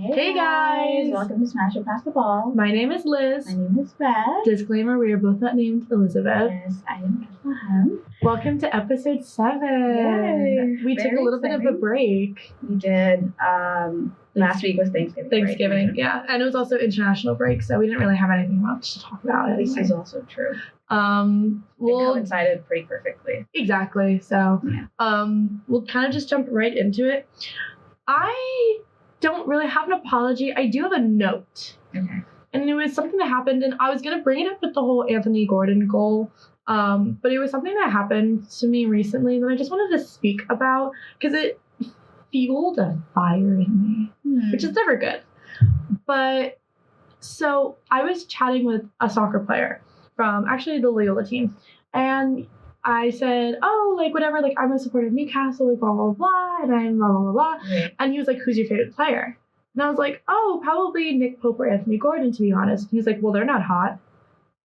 Hey guys! Welcome to Smash It Pass the Ball. My name is Liz. My name is Beth. Disclaimer, we are both not named Elizabeth. Yes, I am Bethlehem. Welcome to episode 7. Yay! We took a little bit of a break. We did. Last week was Thanksgiving. Break. Yeah. And it was also international break, so we didn't really have anything much to talk about. This is also true. It coincided pretty perfectly. Exactly. So we'll kind of just jump right into it. I don't really have an apology. I do have a note. Okay. And it was something that happened, and I was going to bring it up with the whole Anthony Gordon goal. But it was something that happened to me recently that I just wanted to speak about because it fueled a fire in me, which is never good. But so I was chatting with a soccer player from actually the Loyola team, and I said, oh, like, whatever, like, I'm a supporter of Newcastle, like, blah, blah, blah, and I'm blah, blah, blah, blah. Right. And he was like, who's your favorite player? And I was like, oh, probably Nick Pope or Anthony Gordon, to be honest. And he was like, well, they're not hot.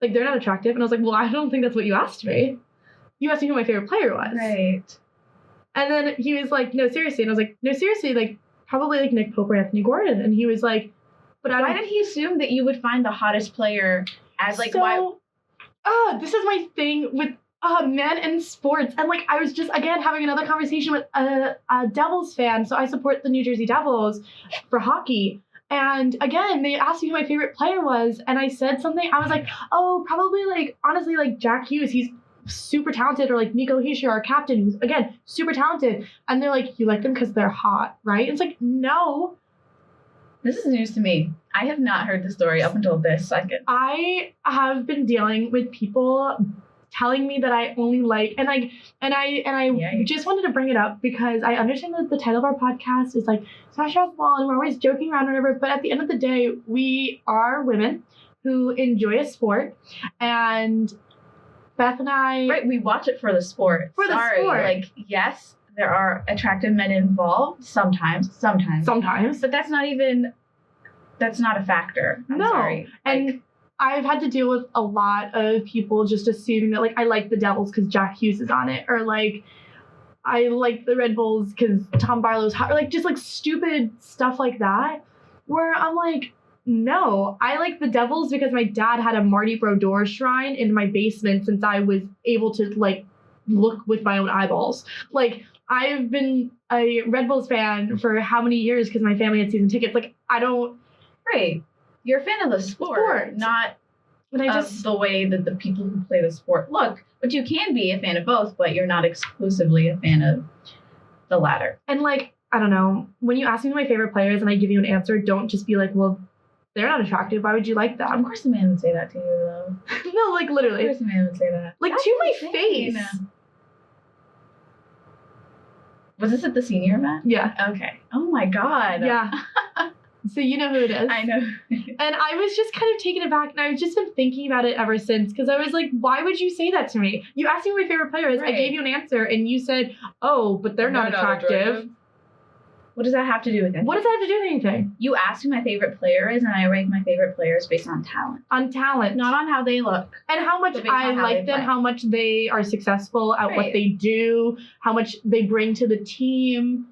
Like, they're not attractive. And I was like, well, I don't think that's what you asked me. You asked me who my favorite player was. Right. And then he was like, no, seriously. And I was like, no, seriously, like, probably, like, Nick Pope or Anthony Gordon. And he was like, but why did he assume that you would find the hottest player as, like, this is my thing with men in sports. And, like, I was just, again, having another conversation with a Devils fan. So I support the New Jersey Devils for hockey. And, again, they asked me who my favorite player was. And I said something. I was like, oh, probably, like, honestly, like, Jack Hughes. He's super talented. Or, like, Nico Hischier, our captain, who's, again, super talented. And they're like, you like them because they're hot, right? It's like, no. This is news to me. I have not heard the story up until this second. I have been dealing with people telling me that I only like, and I just wanted to bring it up because I understand that the title of our podcast is like Smash It Ball, and we're always joking around or whatever. But at the end of the day, we are women who enjoy a sport, and Beth and I, right? We watch it for the sport. Like, yes, there are attractive men involved sometimes, but that's not a factor. I'm sorry. And I've had to deal with a lot of people just assuming that, like, I like the Devils because Jack Hughes is on it, or, like, I like the Red Bulls because Tom Barlow's hot, or, like, just, like, stupid stuff like that, where I'm like, no, I like the Devils because my dad had a Marty Brodeur shrine in my basement since I was able to, like, look with my own eyeballs. Like, I've been a Red Bulls fan for how many years because my family had season tickets. Like, I don't... Right. You're a fan of the sport. Not the way that the people who play the sport look. But you can be a fan of both, but you're not exclusively a fan of the latter. And, like, I don't know, when you ask me who my favorite player is and I give you an answer, don't just be like, well, they're not attractive. Why would you like them? Of course the man would say that to you, though. No, like, literally. Of course the man would say that. Like, that's to my insane. face. Was this at the senior event? Yeah. Okay. Oh, my God. Yeah. So you know who it is. I know. And I was just kind of taken aback, and I've just been thinking about it ever since, because I was like, why would you say that to me? You asked me who my favorite player is. Right. I gave you an answer, and you said, oh, but they're not attractive. What does that have to do with anything? What does that have to do with anything? You asked who my favorite player is, and I rank my favorite players based on talent. On talent. Not on how they look. And how much I like them, how much they are successful at what they do, how much they bring to the team.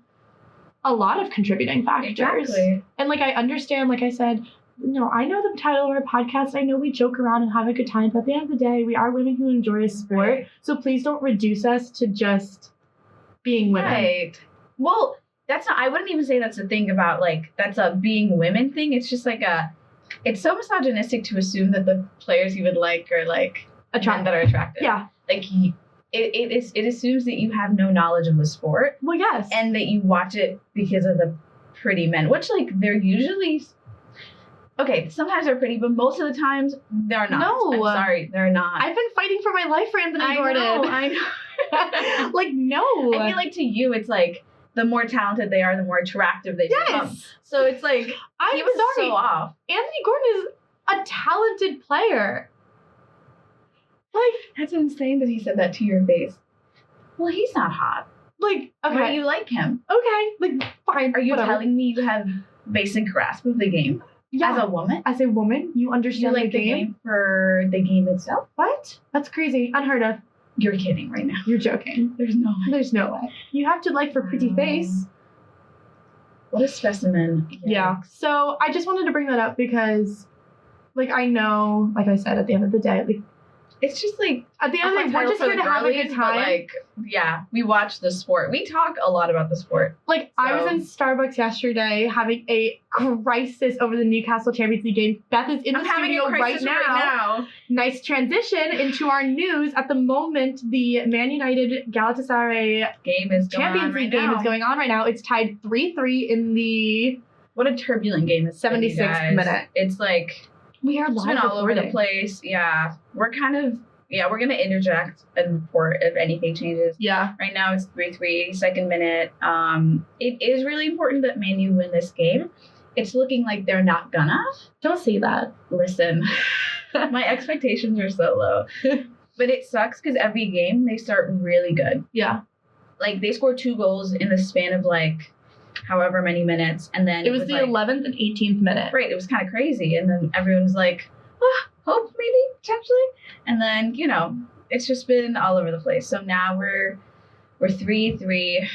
A lot of contributing factors. Exactly. And, like, I understand, like I said, I know the title of our podcast. I know we joke around and have a good time, but at the end of the day, we are women who enjoy a sport. Right. So please don't reduce us to just being women. Right. Well, that's not, I wouldn't even say that's a thing about, like, that's a being women thing. It's just like it's so misogynistic to assume that the players you would like are, like, men that are attractive. Yeah. Like, it assumes that you have no knowledge of the sport. Well, yes. And that you watch it because of the pretty men, which, like, they're usually... Okay, sometimes they're pretty, but most of the times they're not. No. I'm sorry, they're not. I've been fighting for my life for Anthony Gordon. I know. Like, no. I feel like to you, it's like, the more talented they are, the more attractive they become. So it's like, he was so off. Anthony Gordon is a talented player. Like, that's insane that he said that to your face. Well, he's not hot. Like, okay. Why do you like him? Okay, like, fine. Are you telling me you have basic grasp of the game? Yeah. As a woman? As a woman, you understand the game for the game itself? What? That's crazy. Unheard of. You're kidding right now. You're joking. There's no way. There's no way. You have to like for pretty face. What a specimen. Yeah. So I just wanted to bring that up because, like, I know, like I said, at the end of the day, like, it's just like at the end of the day, we're just here to have a good time. Like, yeah, we watch the sport. We talk a lot about the sport. Like, I was in Starbucks yesterday having a crisis over the Newcastle Champions League game. Beth is in the studio right now. Nice transition into our news. At the moment, the Man United Galatasaray Champions League game is going on right now. It's tied 3-3 in the... What a turbulent game it's 76th minute. It's like... We are live. It's been all over the place. Yeah. We're going to interject and report if anything changes. Yeah. Right now it's 3-3, 82nd minute. It is really important that Man U win this game. It's looking like they're not gonna. Don't say that. Listen, my expectations are so low. But it sucks because every game they start really good. Yeah. Like they scored 2 goals in the span of like however many minutes, and then it was the 11th and 18th minute. Right, it was kind of crazy, and then everyone's like, hope maybe potentially, and then it's just been all over the place. So now we're 3-3,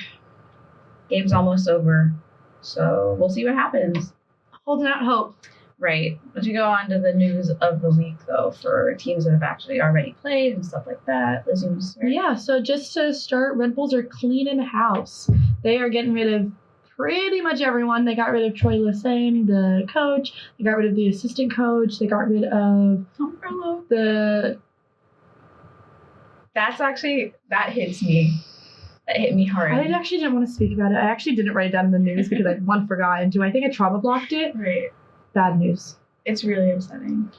game's almost over, so we'll see what happens. Holding out hope. Right. But to go on to the news of the week, though, for teams that have actually already played and stuff like that. Yeah, so just to start, Red Bulls are cleaning house. They are getting rid of pretty much everyone. They got rid of Troy Lesane, the coach. They got rid of the assistant coach. They got rid of the... That hits me. That hit me hard. I actually didn't want to speak about it. I actually didn't write it down in the news because I forgot. And I think I trauma blocked it? Right. Bad news. It's really upsetting.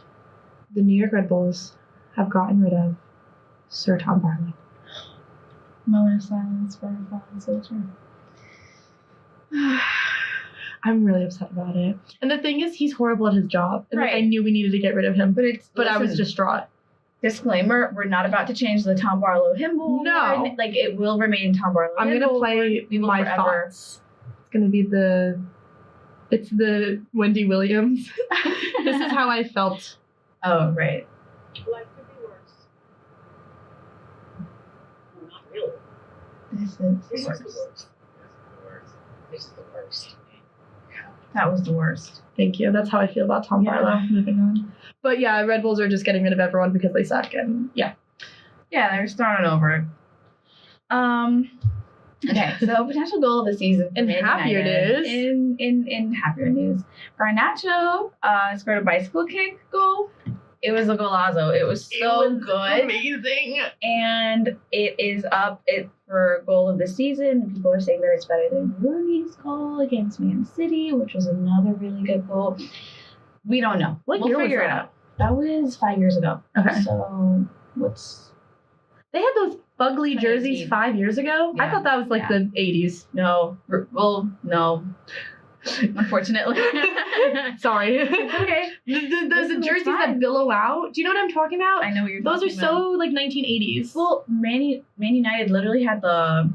The New York Red Bulls have gotten rid of Sir Tom Barlow. Moment of silence for a fallen soldier. I'm really upset about it. And the thing is, he's horrible at his job. And right. I knew we needed to get rid of him. But I was distraught. Disclaimer, we're not about to change the Tom Barlow hymn. No. Like, it will remain Tom Barlow. I'm going to play my thoughts. It's going to be it's the Wendy Williams. This is how I felt. Oh, right. Life could be worse. No, not really. This is the worst. This is the worst. That was the worst. Thank you. That's how I feel about Tom Barlow. Moving on. But yeah, Red Bulls are just getting rid of everyone because they suck. And yeah. Yeah, they're starting over. Okay, so potential goal of the season. In happier news. In happier news. Garnacho scored a bicycle kick goal. It was a golazo. It was so good. Amazing. And it is up for goal of the season. People are saying that it's better than Rooney's goal against Man City, which was another really good goal. We don't know. We'll figure it out. That was 5 years ago. Okay. So they had those fugly jerseys 5 years ago? Yeah. I thought that was like the 80s. No. Well, no. Unfortunately. Sorry. It's okay. The jerseys that billow out. Do you know what I'm talking about? I know what you're talking about. Those are so like 1980s. Well, Man United literally had the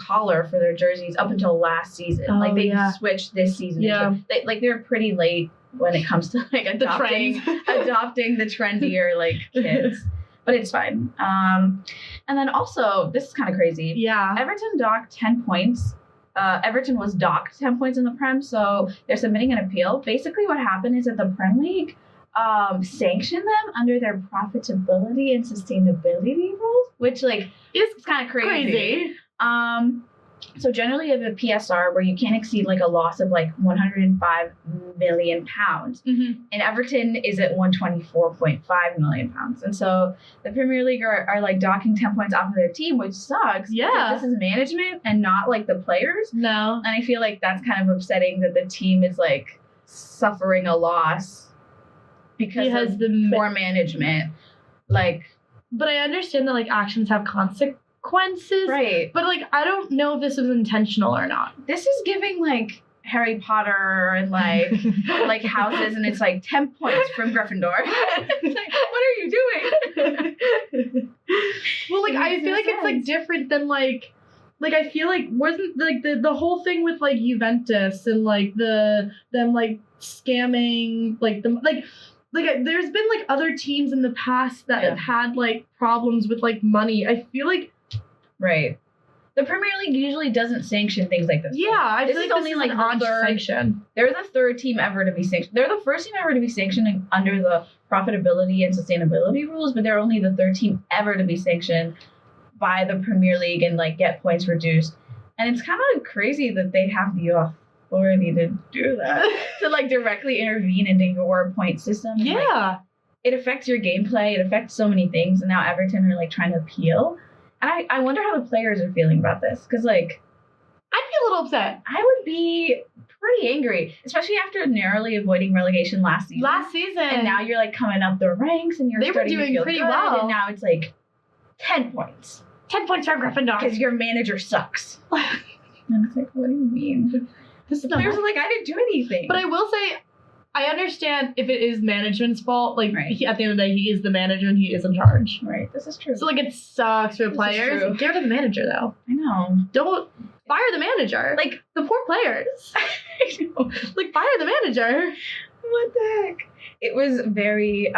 collar for their jerseys up until last season. Oh, they switched this season. Yeah. They're pretty late when it comes to like adopting the trendier like kids. But it's fine. And then also, this is kind of crazy. Yeah. Everton docked 10 points. Everton was docked 10 points in the Prem, so they're submitting an appeal. Basically, what happened is that the Prem League sanctioned them under their profitability and sustainability rules, which is kind of crazy. So generally you have a PSR where you can't exceed like a loss of like 105 million pounds. Mm-hmm. And Everton is at 124.5 million pounds. And so the Premier League are like docking 10 points off of their team, which sucks. Yeah. This is management and not like the players. No. And I feel like that's kind of upsetting that the team is like suffering a loss because of the poor management. But I understand that like actions have consequences. Right. But like I don't know if this was intentional or not. This is giving like Harry Potter and like like houses, and it's like 10 points from Gryffindor. It's like, what are you doing? Well, like I feel like it's like different than like I feel like wasn't like the whole thing with like Juventus and like them like scamming like them like there's been like other teams in the past that have had like problems with like money. I feel like right. The Premier League usually doesn't sanction things like this. Yeah, I This feel is like only this like is the an third- sanction. They're the third team ever to be sanctioned. They're the first team ever to be sanctioned under the profitability and sustainability rules, but they're only the third team ever to be sanctioned by the Premier League and like get points reduced. And it's kind of crazy that they have the authority to do that, to like directly intervene into your point system. And, like, Yeah. it affects your gameplay. It affects so many things. And now Everton are like trying to appeal. And I wonder how the players are feeling about this. Because like, I'd be a little upset. I would be pretty angry, especially after narrowly avoiding relegation last season. And now you're like coming up the ranks and you're They were starting doing to feel pretty good, well. And now it's like 10 points 10 points for Gryffindor. because your manager sucks. And it's like, what do you mean? This The is players are like, I didn't do anything. But I will say, I understand if it is management's fault. Like, Right. at the end of the day, he is the manager and he is in charge. Right, this is true. So, like, it sucks for the This is players. true. Get rid of the manager, though. I know. Don't fire the manager. Like, the poor players. I know. Like, fire the manager. What the heck? It was very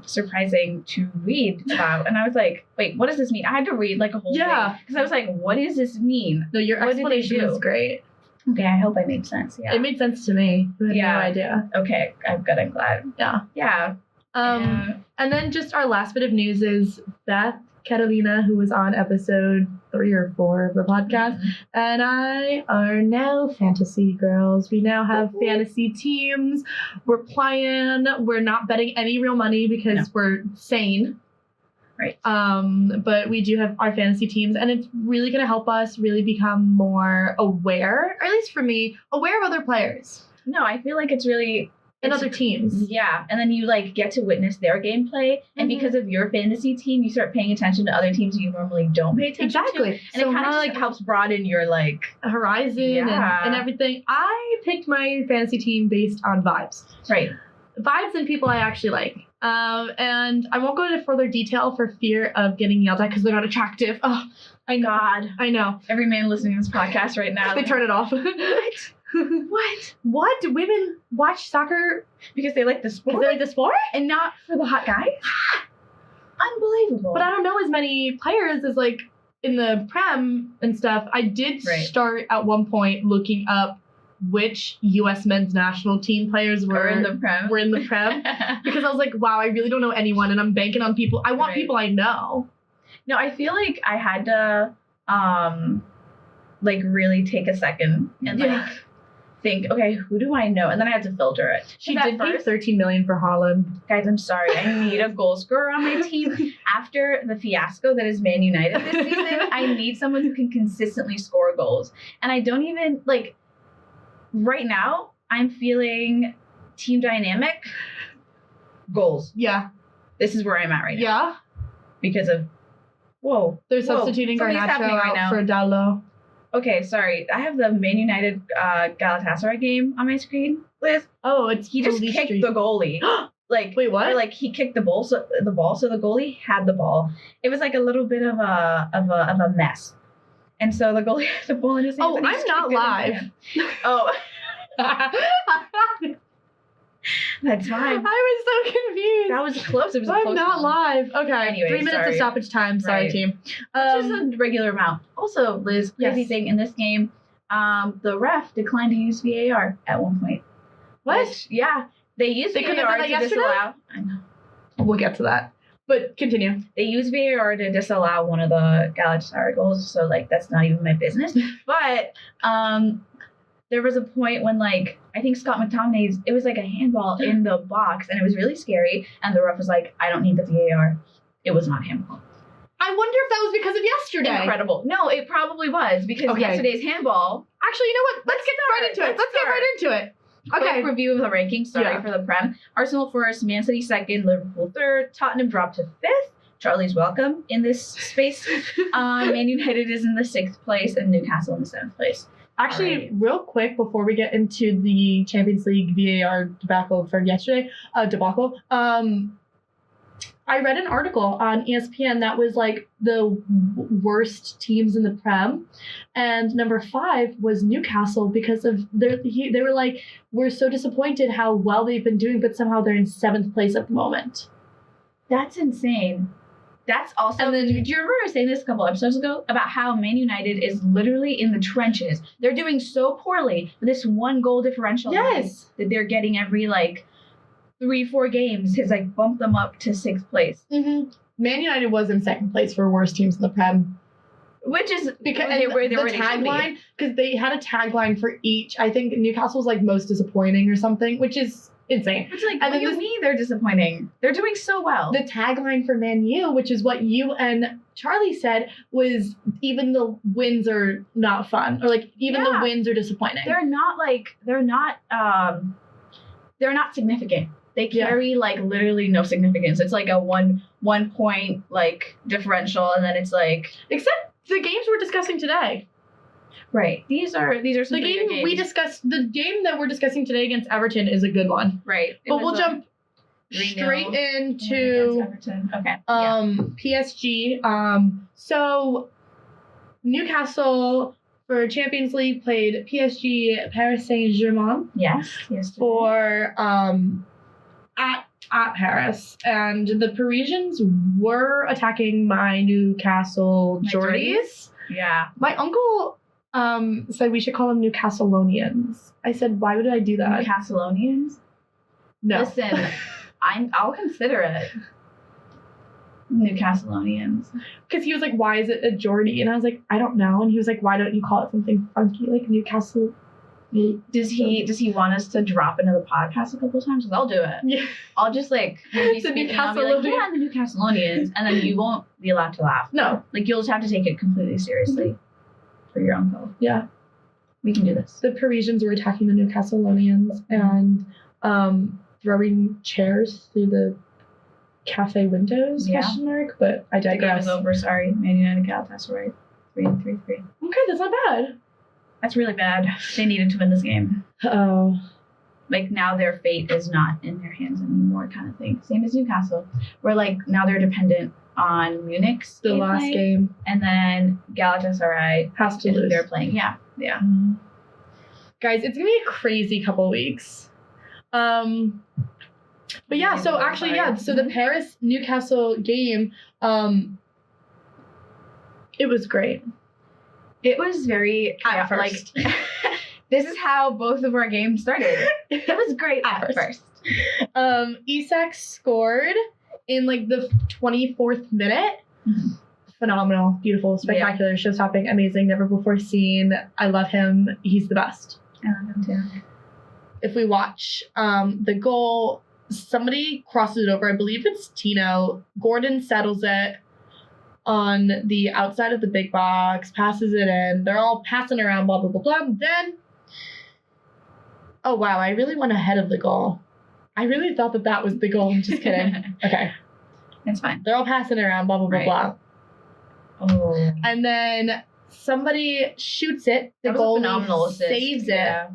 surprising to read about. And I was like, wait, what does this mean? I had to read like a whole Yeah. thing. Because I was like, what does this mean? No, your What did they explanation do? was great. Okay, I hope I made sense. Yeah. It made sense to me. I had Yeah. no idea. Okay, I'm good. I'm glad. Yeah. Yeah. And then just our last bit of news is Beth Catalina, who was on episode 3 or 4 of the podcast, and I are now fantasy girls. We now have fantasy teams. We're playing. We're not betting any real money because we're sane. Right. But we do have our fantasy teams, and it's really going to help us really become more aware, or at least for me, aware of other players No, I feel like it's really and it's- other teams. Yeah, and then you like get to witness their gameplay, and Mhm. because of your fantasy team, you start paying attention to other teams you normally don't pay attention to. Exactly. And So it kind of now, like helps broaden your like horizon Yeah. and everything. I picked my fantasy team based on vibes. right. Vibes and people I actually like. And I won't go into further detail for fear of getting yelled at because they're not attractive. Oh, I know. God, I know. every man listening to this podcast right now, They turn it off. What? What? What? Do women watch soccer Because they like the because sport they like the sport? and not for the hot guys? Unbelievable. But I don't know as many players as like in the Prem and stuff. I did Right. start at one point looking up which U.S. men's national team players We're were in the Prem. were in the Prem. Because I was like, wow, I really don't know anyone, and I'm banking on people. I want Right. people I know. No, I feel like I had to like really take a second and like think, okay, who do I know? And then I had to filter it. She 'Cause at did pay first, $13 million for Haaland. guys, I'm sorry. I need a goal scorer on my team. After the fiasco that is Man United this season, I need someone who can consistently score goals. And I don't even like right now, I'm feeling team dynamic goals. Yeah, This is where I'm at right now. yeah. Because of They're Whoa, substituting something's Garnacho happening right out now. for Dallo. Okay, sorry. I have the Man United Galatasaray game on my screen, Liz. Oh, it's He just Police kicked Street. the goalie. Like Wait, what? Or like he kicked the ball, so the goalie had the ball. It was like a little bit of a mess. And so the goalie had the ball in his hands. Oh, and he I'm just not kicked it in live. the hand. Oh, that's fine. I was so confused. That was close. It was a I'm close not one. live. Okay, Anyway, 3 minutes of sorry. stoppage time. Sorry, Right. team. Just a regular amount. Also, Liz, crazy Yes. thing in this game, the ref declined to use VAR at one point. What? Which, yeah, they used They couldn't have VAR done to that yesterday? disallow. I know. We'll get to that. But continue. They used VAR to disallow one of the Galatasaray goals, so like that's not even my business. But there was a point when like I think Scott McTominay's it was like a handball in the box, and it was really scary. And the ref was like, "I don't need the VAR. It was not handball." I wonder if that was because of yesterday. Incredible. No, it probably was because Okay. yesterday's handball. Actually, you know what? Let's get right into it. Let's get right into it. Okay. Quick review of the rankings. Sorry Yeah. for the Prem. Arsenal first, Man City second, Liverpool third, Tottenham dropped to fifth. Charlie's welcome in this space. Man United is in the 6th place and Newcastle in the 7th place. Actually, Alright. real quick before we get into the Champions League VAR debacle for yesterday, I read an article on ESPN that was like the worst teams in the Prem, and number 5 was Newcastle because of they were like, we're so disappointed how well they've been doing, but somehow they're in 7th place at the moment. That's insane. That's also. And then- do you remember saying this a couple episodes ago about how Man United is literally in the trenches? They're doing so poorly with this 1 goal differential. Yes. That they're getting every 3-4 games has bumped them up to 6th place. Mm-hmm. Man United was in 2nd place for worst teams in the Prem. Which is Because they were the where they should tagline, be. because they had a tagline for each. I think Newcastle was most disappointing or something, which is insane. Which And what then do you mean they're disappointing? They're doing so well. The tagline for Man U, which is what you and Charlie said, was even the wins are not fun, or even the wins are disappointing. They're not significant. They carry literally no significance. It's a one point differential, and then it's except the games we're discussing today. Right. These are some the game games. we discussed. The game that we're discussing today against Everton is a good one. Right. But we'll jump straight into Everton. Okay. PSG. So Newcastle for Champions League played PSG Paris Saint-Germain. Yes. For at Paris, and the Parisians were attacking my Newcastle Geordies. Yeah. My uncle said we should call them Newcastlonians. I said, why would I do that? Newcastlonians? No. Listen, I'll consider it. Newcastlonians. Because he was like, why is it a Geordie? And I was like, I don't know. And he was like, why don't you call it something funky like Newcastle? Does he want us to drop into the podcast a couple times? Because I'll do it. Yeah. I'll just maybe The speak and I'll be like, yeah, the Newcastlonians, and then you won't be allowed to laugh. No. You'll just have to take it completely seriously for your uncle. Yeah. We can do this. The Parisians were attacking the Newcastlonians and throwing chairs through the cafe windows, question mark, but I digress. The game is over, sorry. Man United Galatasaray. 3-3. Okay, that's not bad. That's really bad. They needed to win this game. Oh. Now their fate is not in their hands anymore, kind of thing. Same as Newcastle. Where now they're dependent on Munich's the last game. And then Galatasaray has to lose. They're playing. Yeah. Guys, it's gonna be a crazy couple weeks. But yeah, so actually, so the Paris Newcastle game, it was great. It was very at first. This is how both of our games started. It was great at first. Isak scored in the 24th minute. Mm-hmm. Phenomenal, beautiful, spectacular, show-stopping, amazing, never before seen. I love him. He's the best. I love him too. If we watch the goal, somebody crosses it over. I believe it's Tino. Gordon settles it on the outside of the big box, passes it in. They're all passing around, blah, blah, blah, blah. Then, oh, wow, I really went ahead of the goal. I really thought that was the goal. I'm just kidding. Okay. It's fine. They're all passing around, blah, blah, blah, blah. Oh. And then somebody shoots it. The goalie saves it.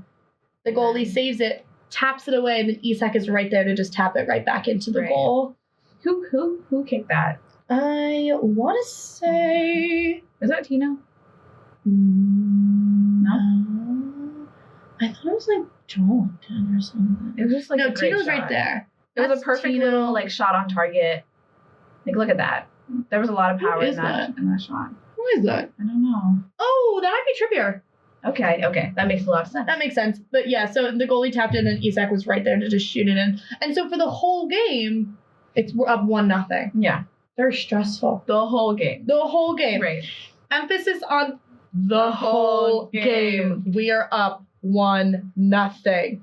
The goalie saves it, taps it away, and then Isak is right there to just tap it right back into the goal. Who kicked that? I want to say... Is that Tino? No. I thought it was Jonathan or something. It was just no, Tino's right there. It was a perfect little shot on target. Look at that. There was a lot of power in that shot. Who is that? I don't know. Oh, that might be Trippier. Okay. That makes a lot of sense. That makes sense. But yeah, so the goalie tapped in and Isak was right there to just shoot it in. And so for the whole game, we're up 1-0. Yeah. Very stressful. The whole game. Right. Emphasis on the whole game. We are up 1-0. And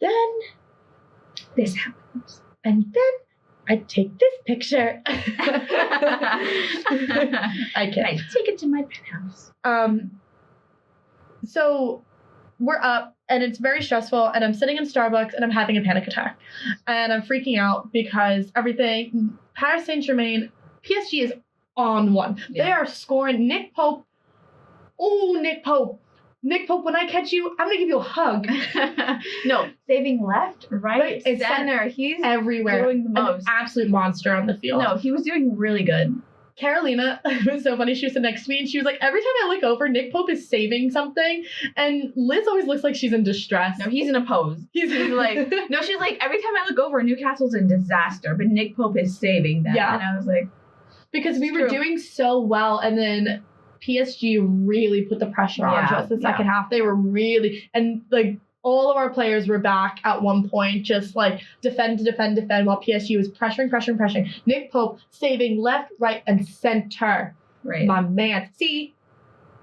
then this happens. And then I take this picture. I take it to my penthouse. So we're up and it's very stressful and I'm sitting in Starbucks and I'm having a panic attack. And I'm freaking out because everything, Paris Saint-Germain, PSG is on one. Yeah. They are scoring. Nick Pope. Oh, Nick Pope. Nick Pope, when I catch you, I'm going to give you a hug. No, saving left, right, center. He's everywhere. Doing the most. An absolute monster on the field. No, he was doing really good. Carolina, it was so funny. She was sitting next to me and she was like, every time I look over, Nick Pope is saving something. And Liz always looks like she's in distress. No, he's in a pose. He's like, no, she's like, every time I look over, Newcastle's in disaster, but Nick Pope is saving them. Yeah. And I was like, Because we were doing so well, and then PSG really put the pressure on us the second half. They were really, and like all of our players were back at one point, just like defend while PSG was pressuring. Nick Pope saving left, right, and center. Right. My man. See,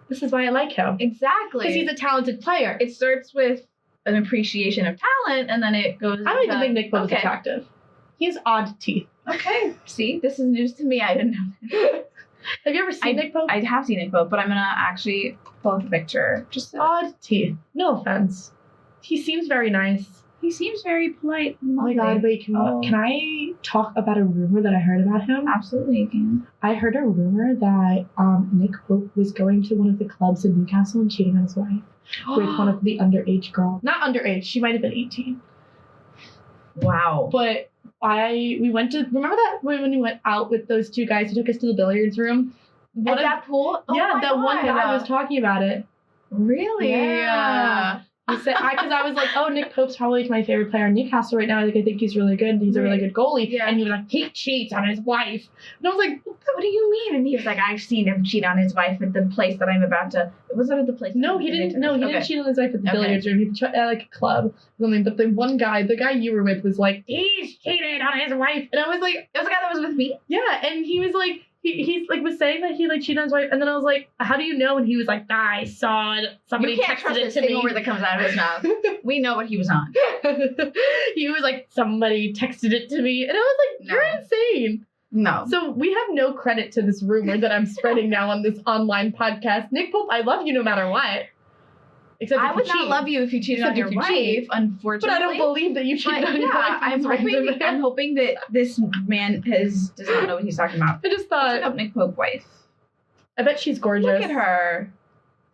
this is why I like him. Exactly. Because he's a talented player. It starts with an appreciation of talent, and then it goes. I don't even think Nick Pope is attractive. He has odd teeth. Okay. See, this is news to me. I didn't know. Have you ever seen Nick Pope? I have seen Nick Pope, but I'm gonna actually pull up a picture. Just odd teeth. No offense. He seems very nice. He seems very polite. Oh my god, wait, can I talk about a rumor that I heard about him? Absolutely, you can. I heard a rumor that Nick Pope was going to one of the clubs in Newcastle and cheating on his wife with one of the underage girls. Not underage, she might have been 18. Wow. But we went to, remember that when we went out with those two guys who took us to the billiards room? At that pool? Oh yeah, that one guy was talking about it. Really? Yeah. He said, because I was like, oh, Nick Pope's probably my favorite player in Newcastle right now. I think he's really good. He's a really good goalie. Yeah. And he was like, he cheats on his wife. And I was like, what do you mean? And he was like, I've seen him cheat on his wife at the place that I'm about to. Was it at the place? No, he didn't. No, he didn't cheat on his wife at the billiards room. He tried at like a club or something. But the one guy, the guy you were with, was like, he's cheated on his wife. And I was like, it was the guy that was with me. Yeah, and he was like. He's like was saying that he like cheated on his wife, and then I was like, "How do you know?" And he was like, "I saw it. Somebody texted it to me." Word that comes out of his mouth. We know what he was on. He was like, "Somebody texted it to me," and I was like, "You're insane." No. So we have no credit to this rumor that I'm spreading now on this online podcast. Nick Pope, I love you no matter what. Except I would not love you if you cheated on your wife, unfortunately. But I don't believe that you cheated on your wife. I'm hoping that this man does not know what he's talking about. I just thought. Look up Nick Pope wife. I bet she's gorgeous. Look at her.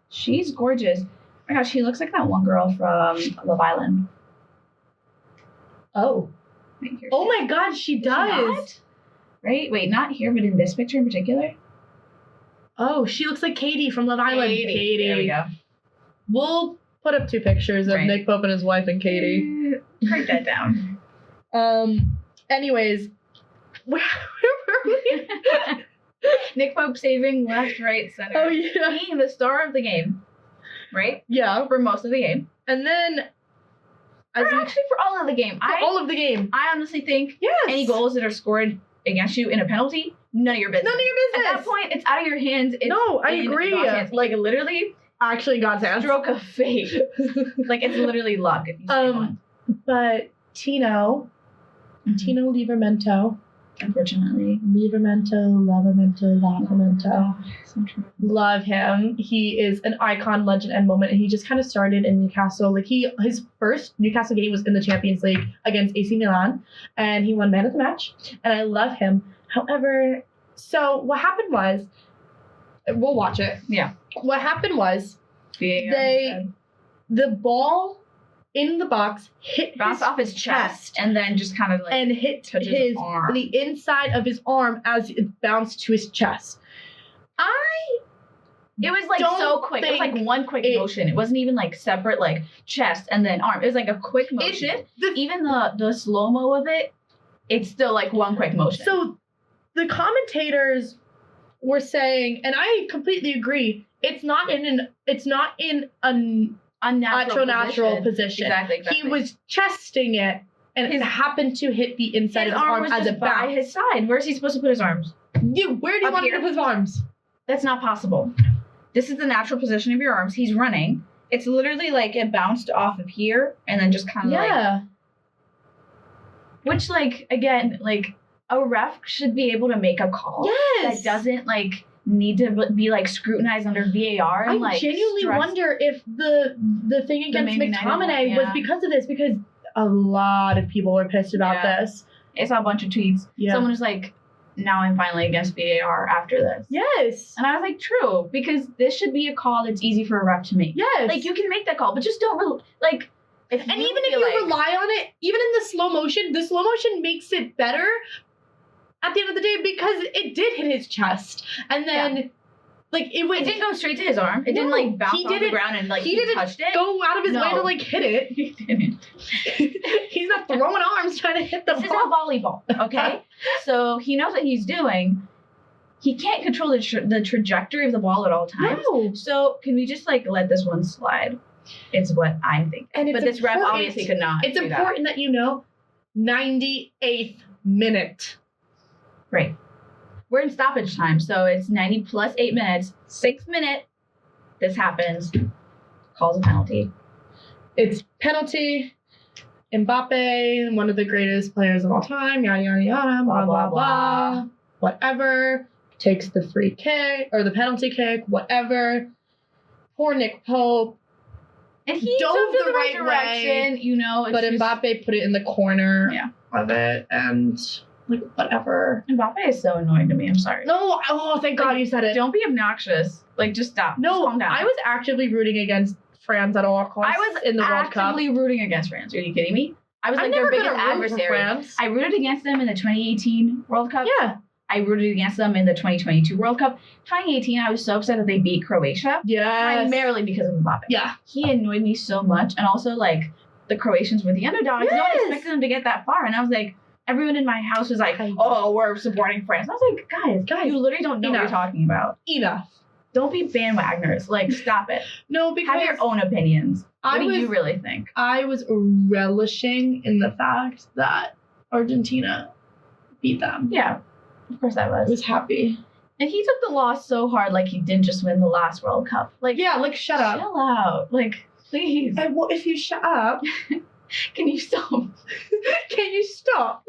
She's gorgeous. Oh my gosh, she looks like that one girl from Love Island. Oh. Oh my god, she does. Right? Wait, not here, but in this picture in particular? Oh, she looks like Katie from Love Island. Katie. There we go. We'll put up 2 pictures of Nick Pope and his wife and Katie. Write that down. Anyways, where were we? Nick Pope saving left, right, center. Oh, yeah. Being the star of the game. Right? Yeah. For most of the game. And then... Actually, for all of the game. All of the game. I honestly think any goals that are scored against you in a penalty, none of your business. None of your business. At that point, it's out of your hands. I agree. Like, literally... Actually, God's hands. Stroke of fate. Like, it's literally luck if you say one. But Tino Livramento. Unfortunately. Livramento. So true. Love him. He is an icon, legend, and moment. And he just kind of started in Newcastle. Like his first Newcastle game was in the Champions League against AC Milan. And he won man of the match. And I love him. However, so what happened was, we'll watch it. Yeah. What happened was the ball in the box bounced off his chest and then just kind of like and hit his arm. The inside of his arm as it bounced to his chest. It was like so quick. It was like one quick motion. It wasn't even like separate like chest and then arm. It was like a quick motion. Even the slow-mo of it, it's still like one quick motion. So the commentators were saying, and I completely agree, it's not in an unnatural position. Exactly. He was chesting it, and it happened to hit the inside of his arm as a by his side. Where's he supposed to put his arms? Where do you want him to put his arms? That's not possible. This is the natural position of your arms. He's running. It's literally like it bounced off of here and then just kind of like... Which, like, again, like... A ref should be able to make a call that doesn't like need to be like scrutinized under VAR. And, I genuinely wonder if the thing against McTominay was because of this, because a lot of people were pissed about this. I saw a bunch of tweets. Yeah. Someone was like, "Now I'm finally against VAR after this." Yes, and I was like, "True," because this should be a call that's easy for a ref to make. Yes, like you can make that call, but just don't like. Even if you rely on it, even in the slow motion makes it better. At the end of the day, because it did hit his chest, and then like it didn't go straight to his arm. It didn't like bounce off the ground and like he didn't touched it. Go out of his way to like hit it. He didn't. He's not throwing arms trying to hit the ball. This is a volleyball, okay? So he knows what he's doing. he can't control the trajectory of the ball at all times. No. So can we just like let this one slide? It's what I'm thinking. And but this ref obviously could not. It's important that you know 98th minute. Right. We're in stoppage time, so it's 90 plus 8 minutes. 6th minute, this happens. Calls a penalty. It's penalty. Mbappe, one of the greatest players of all time, yada, yada, yada, blah, blah, blah. Whatever. Takes the free kick, or the penalty kick, whatever. Poor Nick Pope. And he dove moved in the the right direction, way, you know. But Mbappe put it in the corner of it, and like, whatever. Mbappe is so annoying to me, I'm sorry. No, oh, thank God you said it. Don't be obnoxious. Like, just stop. No, just calm down. I was actively rooting against France at all costs. I was in the World Cup. actively rooting against France. Are you kidding me? I was like their never biggest gonna root for adversary. France. I rooted against them in the 2018 World Cup. Yeah. I rooted against them in the 2022 World Cup. 2018, I was so upset that they beat Croatia. Yes. Primarily because of Mbappe. Yeah. He annoyed me so much. And also, like, the Croatians were the underdogs. Yes. No one expected them to get that far. And I was like, everyone in my house was like, oh, we're supporting France. I was like, guys, you literally don't know what you're talking about. Enough. Don't be bandwagoners. Like, stop it. No, because have your own opinions. What do you really think? I was relishing in the fact that Argentina beat them. Yeah, of course I was. I was happy. And he took the loss so hard, like he didn't just win the last World Cup. Like, yeah, like shut up. Chill out. Like, please. And well, if you shut up, can you stop? Can you stop?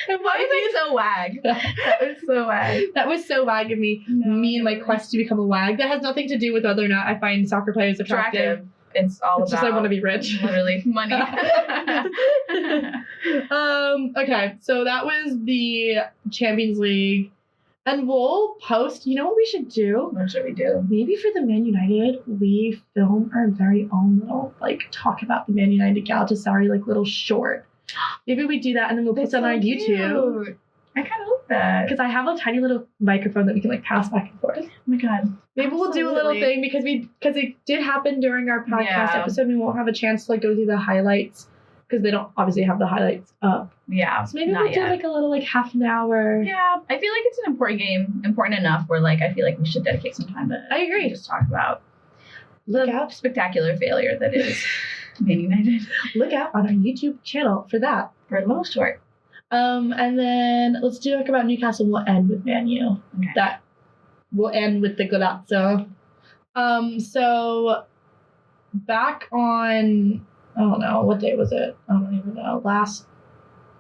Why was I so wag? That was so wag. That was so wag of me. No. Me and my quest to become a wag. That has nothing to do with whether or not I find soccer players attractive. It's all it's about. Just I want to be rich. Literally, money. Okay, so that was the Champions League. And we'll post, you know what we should do? What should we do? Maybe for the Man United, we film our very own little, like, talk about the Man United Galatasaray, like, little short. Maybe we do that and then we'll post it on our YouTube. I kind of like that. Because I have a tiny little microphone that we can, like, pass back and forth. Oh my God. Maybe we'll do a little thing because it did happen during our podcast episode. We won't have a chance to, like, go through the highlights because they don't obviously have the highlights up. Yeah. So maybe we'll do, like, a little, like, half an hour. Yeah. I feel like it's an important game, important enough where, like, I feel like we should dedicate some time to I agree. Just talk about the spectacular failure that is Man United. Look out on our YouTube channel for that. For a little short. And then let's do like about Newcastle. We'll end with Man U. Okay. That will end with the Golazzo. So back on, I don't know, what day was it? I don't even know. Last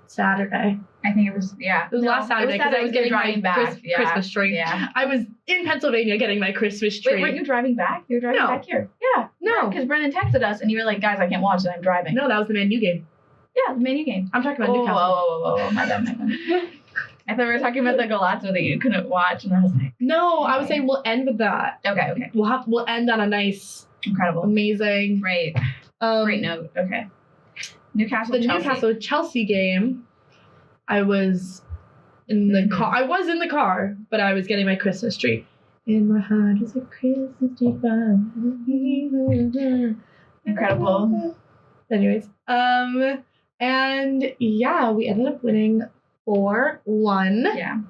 Saturday. I think it was, yeah. It was last Saturday because I was getting driving back. Christmas tree. Yeah. I was in Pennsylvania getting my Christmas tree. Wait, weren't you driving back? You were driving back here? Yeah. No. Because Brennan texted us and you were like, guys, I can't watch it. I'm driving. No, that was the Man U game. Yeah, the Man U game. I'm talking about Newcastle. Whoa. My bad. I thought we were talking about the Golazzo that you couldn't watch, and I was like, no, I was saying we'll end with that. Okay. We'll end on a nice, incredible, amazing, great note. Okay. Newcastle Chelsea game. I was in the car. I was in the car, but I was getting my Christmas tree. In my heart is a Christmas tree. Incredible. Anyways, and yeah, we ended up winning 4-1. Yeah.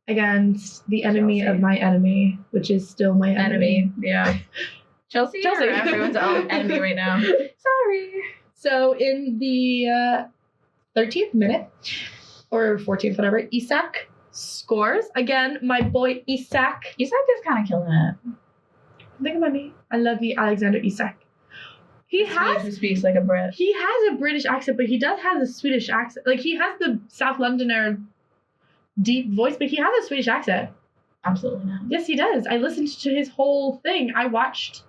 Against the enemy of my enemy, which is still my enemy. Yeah. Chelsea. Everyone's enemy right now. Sorry. So in the 13th minute, or 14th, whatever, Isak scores. Again, my boy Isak. Isak is kind of killing it. Think about me. I love me, Alexander Isak. He speaks like a Brit. He has a British accent, but he does have a Swedish accent. Like, he has the South Londoner deep voice, but he has a Swedish accent. Absolutely not. Yes, he does. I listened to his whole thing. I watched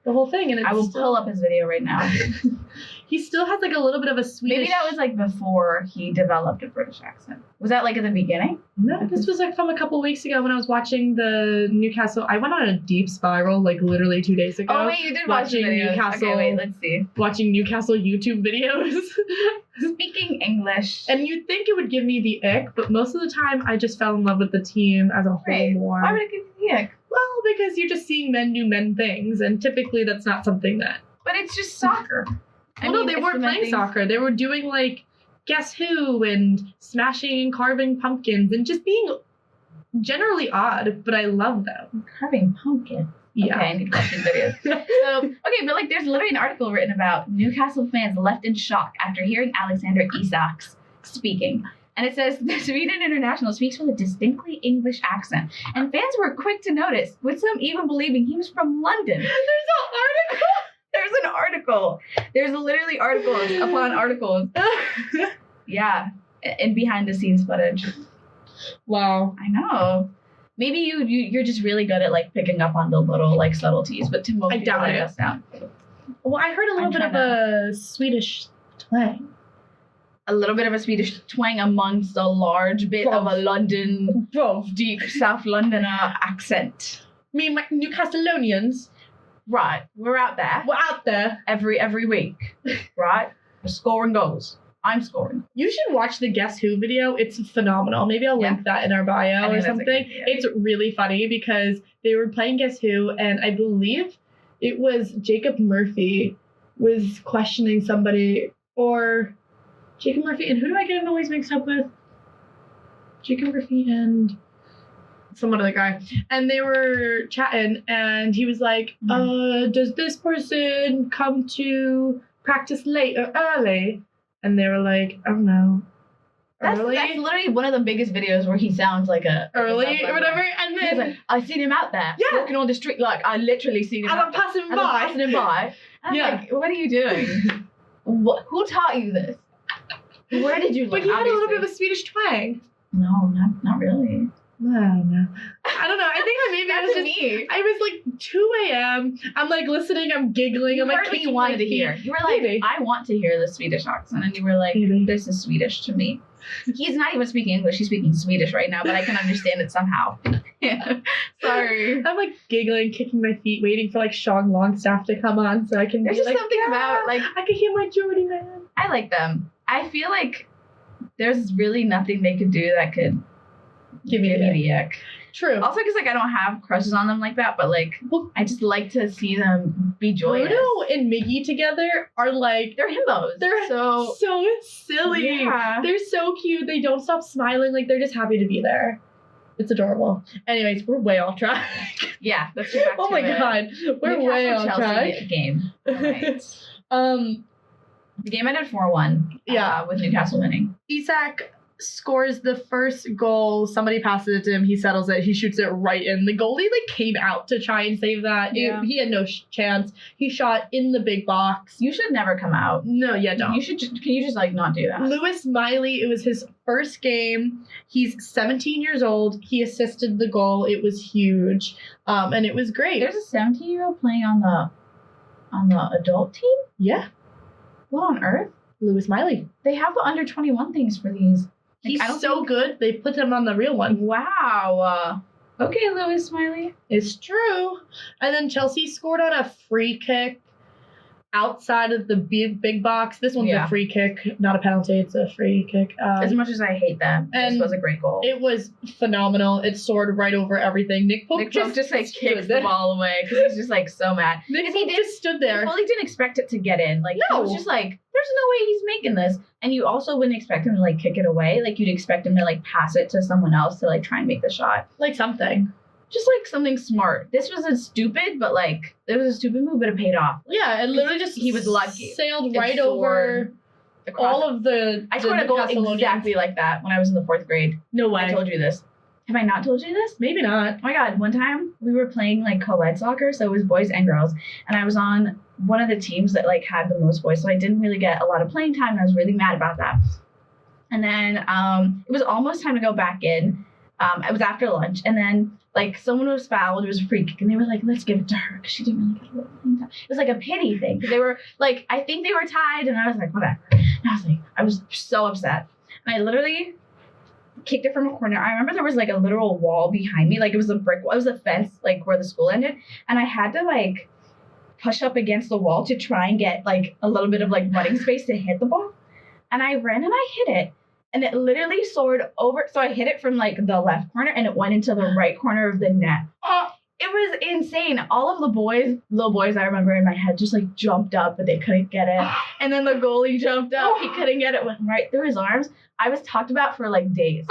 the whole thing, and I will pull up his video right now. He still has like a little bit of a Swedish. Maybe that was like before he developed a British accent. Was that like at the beginning? No, this was like from a couple weeks ago when I was watching the Newcastle. I went on a deep spiral like literally 2 days ago. Oh wait, you did watch the videos. Newcastle. Okay, wait, let's see. Watching Newcastle YouTube videos. Speaking English. And you'd think it would give me the ick, but most of the time I just fell in love with the team as a whole more. Why would it give you the ick? Well, because you're just seeing men do men things, and typically that's not something that. But it's just soccer. No, they weren't playing soccer. They were doing like Guess Who and smashing and carving pumpkins and just being generally odd, but I love them. Carving pumpkin. Yeah. Okay, I need to watch these videos. So, okay, but like there's literally an article written about Newcastle fans left in shock after hearing Alexander Isak speaking. And it says, the Sweden international speaks with a distinctly English accent. And fans were quick to notice, with some even believing he was from London. There's an article. There's literally articles upon articles. Yeah. And behind the scenes footage. Wow. I know. Maybe you're just really good at like picking up on the little like subtleties, but to most people doubt that it. does sound. Well, I heard a little bit of a Swedish twang. A little bit of a Swedish twang amongst a large bit of a London, deep South Londoner accent. Me and my Newcastleians. Right, we're out there. We're out there. Every week, right? We're scoring goals. I'm scoring. You should watch the Guess Who video. It's phenomenal. Maybe I'll link that in our bio or something. It's really funny because they were playing Guess Who, and I believe it was Jacob Murphy was questioning somebody, or Jacob Murphy, and who do I get him always mixed up with? Jacob Murphy and some other guy. And they were chatting, and he was like, does this person come to practice late or early? And they were like, I don't know. That's literally one of the biggest videos where he sounds like a early or whatever. And then he's like, I seen him out there walking on the street. Like I literally seen him. And I'm passing him by. And I'm like, what are you doing? Who taught you this? Where did you learn? But he had a little bit of a Swedish twang. No, not really. No. I don't know. I think I was just me. I was like 2 a.m. I'm like listening. I'm giggling. You I'm like heard what you wanted to hear. You were like, Maybe. I want to hear the Swedish accent, and you were like, this is Swedish to me. He's not even speaking English. He's speaking Swedish right now, but I can understand it somehow. Sorry. I'm like giggling, kicking my feet, waiting for like Sean Longstaff to come on so I can. There's be just like, something about like I can hear my Jordy man. I like them. I feel like there's really nothing they could do that could give me the ick. True. Also, because like I don't have crushes on them like that, but like I just like to see them be joyous. Bruno and Miggy together are like they're himbos. They're so silly. Yeah. They're so cute. They don't stop smiling. Like they're just happy to be there. It's adorable. Anyways, we're way off track. Yeah, let's get back to it. Oh my god, we're way off track. Game. Right. The game ended 4-1. Yeah, with Newcastle winning. Isak scores the first goal. Somebody passes it to him. He settles it. He shoots it right in. The goalie like came out to try and save that. Yeah. He had no chance. He shot in the big box. You should never come out. No, yeah, don't. You should. Can you just like not do that? Lewis Miley. It was his first game. He's 17 years old. He assisted the goal. It was huge, and it was great. There's a 17-year-old playing on the adult team. Yeah. What on earth? Lewis Miley. They have the under 21 things for these. He's so good. They put him on the real one. Wow. Okay, Lewis Smiley. It's true. And then Chelsea scored on a free kick outside of the big box. This one's a free kick, not a penalty. It's a free kick. As much as I hate them, this was a great goal. It was phenomenal. It soared right over everything. Nick Pope just like kicks the ball away because he's just like so mad. Nick Pope just stood there. He fully didn't expect it to get in. Like he was just like, there's no way he's making this. And you also wouldn't expect him to like kick it away. Like you'd expect him to like pass it to someone else to like try and make the shot. Like something. Just like something smart. This was a stupid, but like it was a stupid move, but it paid off. Yeah, it literally just he was lucky. Sailed right over all of the. I scored a goal exactly like that when I was in the 4th grade. No way. I told you this. Have I not told you this? Maybe not. Oh my god! One time we were playing like co-ed soccer, so it was boys and girls, and I was on one of the teams that like had the most boys, so I didn't really get a lot of playing time, and I was really mad about that. And then it was almost time to go back in. It was after lunch, and then like someone was fouled. It was a free kick, and they were like, "Let's give it to her," because she didn't really get a lot of playing time. It was like a pity thing because they were like, I think they were tied, and I was like, whatever. And I was so upset, and I literally kicked it from a corner. I remember there was like a literal wall behind me, like it was a brick wall. It was a fence, like where the school ended, and I had to like push up against the wall to try and get like a little bit of like running space to hit the ball. And I ran and I hit it. And it literally soared over. So I hit it from like the left corner and it went into the right corner of the net. It was insane. All of the little boys I remember in my head just like jumped up, but they couldn't get it. And then the goalie jumped up. He couldn't get it. Went right through his arms. I was talked about for like days.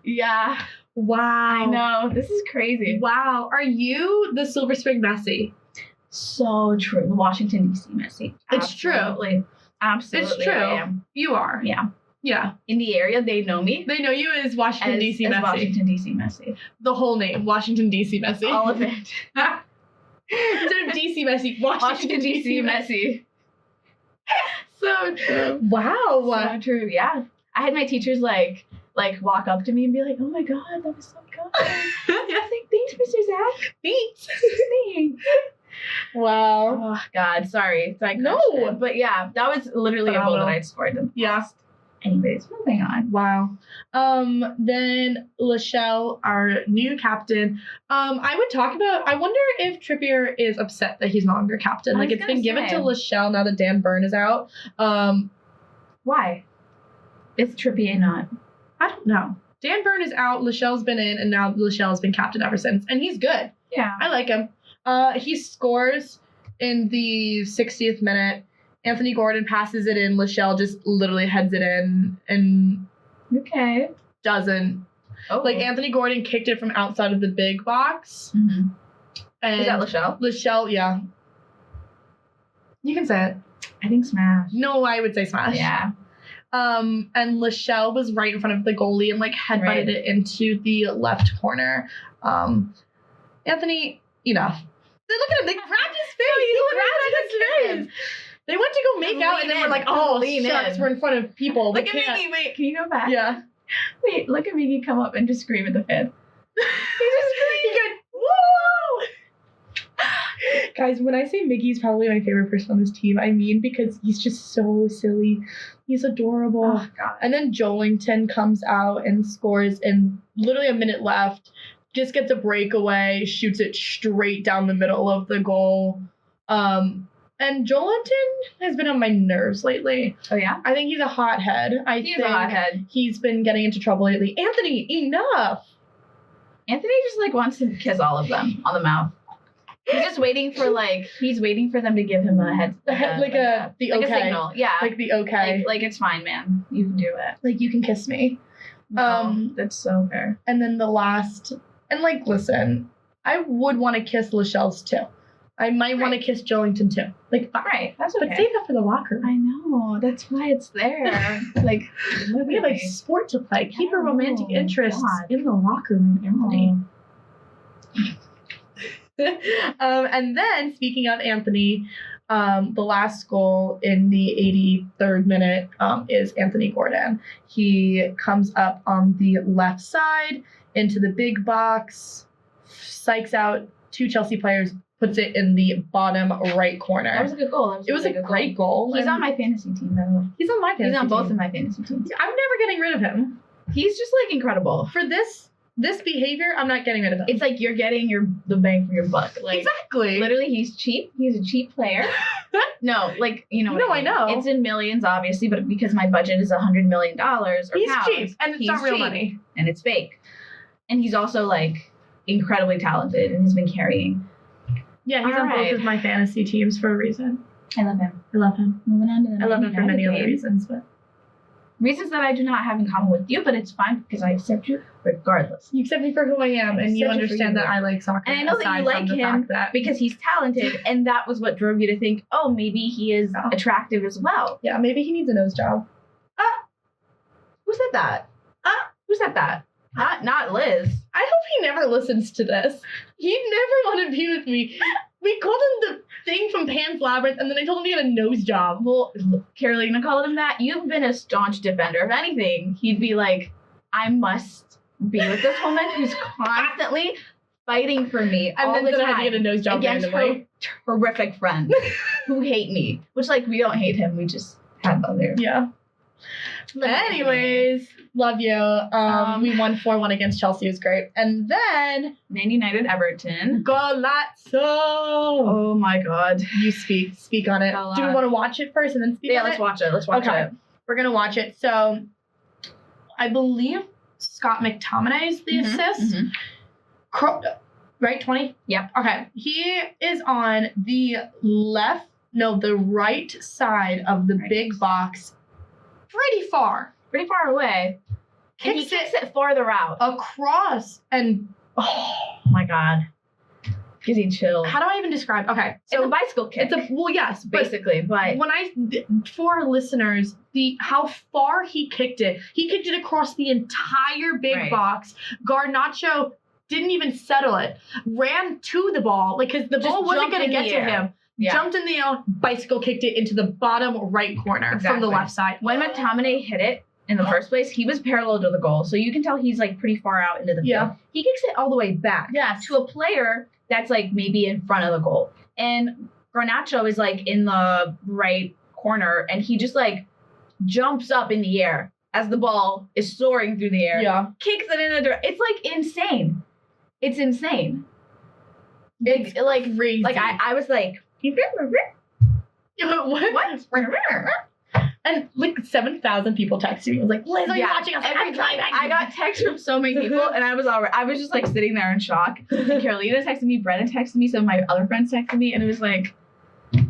Yeah. Wow. I know. This is crazy. Wow. Are you the Silver Spring Messi? So true. The Washington, D.C. Messi. It's true. Absolutely. It's true. I am. You are. Yeah. Yeah. In the area, they know me. They know you as Washington, D.C. as Messi. Washington, D.C. Messi. The whole name, Washington, D.C. Messi. All of it. Instead of D.C. Messi, Washington, D.C. Messi. So true. Wow. So true. Yeah. I had my teachers like walk up to me and be like, "Oh my God, that was so good." I was like, "Thanks, Mr. Zach. Thanks. Thanks." Wow. Oh God, sorry. No. But yeah, that was literally a goal Phenomenal. that I'd scored them. Yeah. Anyways, moving on. Wow. Then Lachelle, our new captain. I wonder if Trippier is upset that he's no longer captain. I Like was it's been gonna given say. to Lachelle now that Dan Byrne is out. Why? Is Trippier not? I don't know. Dan Byrne is out, Lachelle's been in, and now Lachelle's been captain ever since. And he's good. Yeah. I like him. He scores in the 60th minute. Anthony Gordon passes it in. Lachelle just literally heads it in and Okay. doesn't. Oh. Like Anthony Gordon kicked it from outside of the big box. Mm-hmm. And Is that Lachelle? Lachelle, yeah. You can say it. I think smash. No, I would say smash. Yeah. And Lachelle was right in front of the goalie and like headbutted Right. it into the left corner. Anthony, enough. Look at him. They grabbed his face. He grabbed his face. They went to go make out, and then we're like, "Oh, Lean shucks, in. we're in front of people." Look We at can't. Miggy. Wait, can you go back? Yeah. Wait, look at Miggy come up and just scream at the fans. He goes, "Woo!" Guys, when I say Miggy's probably my favorite person on this team, I mean because he's just so silly. He's adorable. Oh God. And then Jolington comes out and scores in literally a minute left. Just gets a breakaway, shoots it straight down the middle of the goal. And Jolington has been on my nerves lately. Oh yeah. I think he's a hothead. He's a hothead. He's been getting into trouble lately. Anthony, enough. Anthony just like wants to kiss all of them on the mouth. He's just waiting for them to give him a head, The a okay. signal. Yeah. Like the okay. Like it's fine, man. You can do it. Like you can kiss me. No, that's so fair. And then the last, and like, listen, I would want to kiss Lachelle's too. I might want to kiss Jolington too. Like, fine. Right. That's okay. But save that for the locker room. I know. That's why it's there. Like We have a sport to play. Keep your romantic Oh, interests God. in the locker room, Anthony. Oh. And then, speaking of Anthony, the last goal in the 83rd minute is Anthony Gordon. He comes up on the left side into the big box, psychs out two Chelsea players, puts it in the bottom right corner. That was a good goal. It was a great goal. He's on my fantasy team, by the way. He's on my fantasy He's on both team. of my fantasy teams. I'm never getting rid of him. He's just like incredible. For this behavior, I'm not getting rid of him. It's like you're getting the bang for your buck. Like exactly. literally, he's cheap. He's a cheap player. No, like you know. No, what I know. It's in millions, obviously, but because my budget is $100 million or He's pounds, cheap, and it's he's not real cheap, money. and it's fake. And he's also like incredibly talented and has been carrying. Yeah, he's All on right. both of my fantasy teams for a reason. I love him. I love him. Moving on to the I love him for many other game. reasons, but Reasons that I do not have in common with you, but it's fine because I accept you regardless. you accept me for who I am, and you accept you for understand you. that I like soccer. And I know that aside you like from the him fact that, because he's talented, and that was what drove you to think, oh, maybe he is Oh. attractive as well. yeah, maybe he needs a nose job. Who said that? Who said that? Not Liz. I hope he never listens to this. He'd never want to be with me. We called him the thing from Pan's Labyrinth, and then I told him to get a nose job. Well, Carolina called him that. You've been a staunch defender. If anything, he'd be like, I must be with this woman who's constantly fighting for me And all then the I time had to get a nose job against randomly. her terrific friends who hate me. Which, like, we don't hate him. We just have other. Yeah. Anyways, love you. We won 4-1 against Chelsea. It was great. And then Man United Everton. Golazzo. Oh my God. You speak on it. Go Do we on. want to watch it first and then speak Yeah, on let's it? watch it. Let's watch Okay. it. We're gonna watch it. So I believe Scott McTominay is the assist. Mhm. Right, 20? Yep. Okay. He is on the the right side of the Right. big box. Pretty far. Pretty far away. And he kicks it farther out. across, and oh my God. Gives you chills. how do I even describe? Okay, So it's a bicycle kick. Yes, but basically, but when for our listeners, how far he kicked it across the entire big box. Garnacho didn't even settle it, ran to the ball, like, because the ball wasn't going to get to him. Yeah. Jumped in the air, bicycle kicked it into the bottom right corner from the left side. When McTominay hit it in the first place, he was parallel to the goal, so you can tell he's like pretty far out into the field. He kicks it all the way back to a player that's like maybe in front of the goal. And Garnacho is like in the right corner, and he just like jumps up in the air as the ball is soaring through the air. Yeah. Kicks it in a direction. It's like insane. It's insane. It's like crazy. Like I was like, what? And like 7,000 people texted me. I was like, Liz, are you watching us? I got texts from so many people, and I was just like sitting there in shock. And Carolina texted me, Brennan texted me, some of my other friends texted me, and it was like,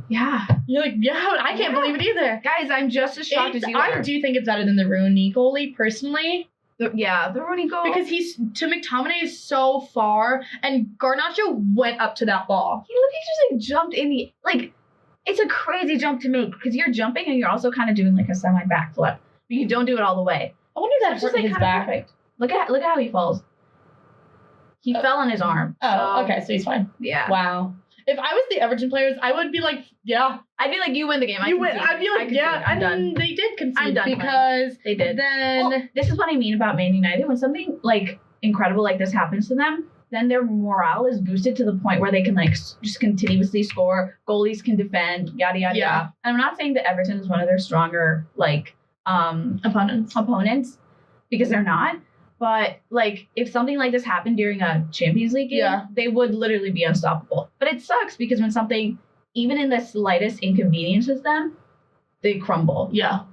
yeah. You're like, yeah, I can't believe it either. Guys, I'm just as shocked as you are. I do think it's better than the Rooney goalie, personally. The Rooney goal. Because McTominay is so far, and Garnacho went up to that ball. He literally just like jumped in the, like, it's a crazy jump to make, because you're jumping and you're also kind of doing like a semi backflip, but you don't do it all the way. I wonder if that's just like his back. Perfect. Look at how he falls. He fell on his arm. Oh, okay, so he's fine. Yeah. Wow. If I was the Everton players, I would be like, yeah. I'd be like, you win the game. You win. I'd be like, yeah. I'm done. They did concede. I'm done because they did. Then well, this is what I mean about Man United. When something like incredible like this happens to them, then their morale is boosted to the point where they can like just continuously score. Goalies can defend. Yada yada. Yeah. And I'm not saying that Everton is one of their stronger like opponents because they're not. But, like, if something like this happened during a Champions League game, they would literally be unstoppable. But it sucks because when something, even in the slightest inconveniences them, they crumble. Yeah.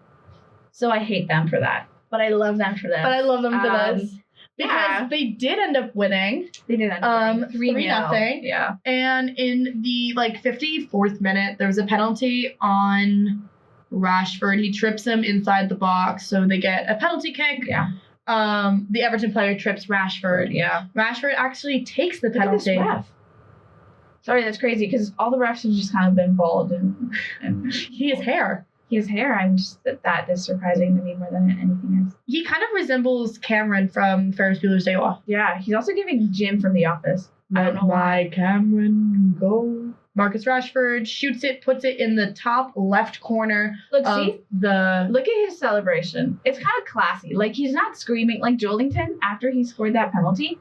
So I hate them for that. But I love them for this. But I love them for this. Because they did end up winning. They did end up winning. 3-0. Yeah. And in the, 54th minute, there was a penalty on Rashford. He trips him inside the box, so they get a penalty kick. Yeah. The Everton player trips Rashford. Yeah. Rashford actually takes the penalty. Look at this ref. Sorry, that's crazy because all the refs have just kind of been bald and he has hair. He has hair. I'm just that is surprising to me more than anything else. He kind of resembles Cameron from Ferris Bueller's Day Off. Yeah, he's also giving Jim from The Office. I don't know why. Cameron go. Marcus Rashford shoots it, puts it in the top left corner. Look at his celebration. It's kind of classy. Like, he's not screaming like Joelinton after he scored that penalty.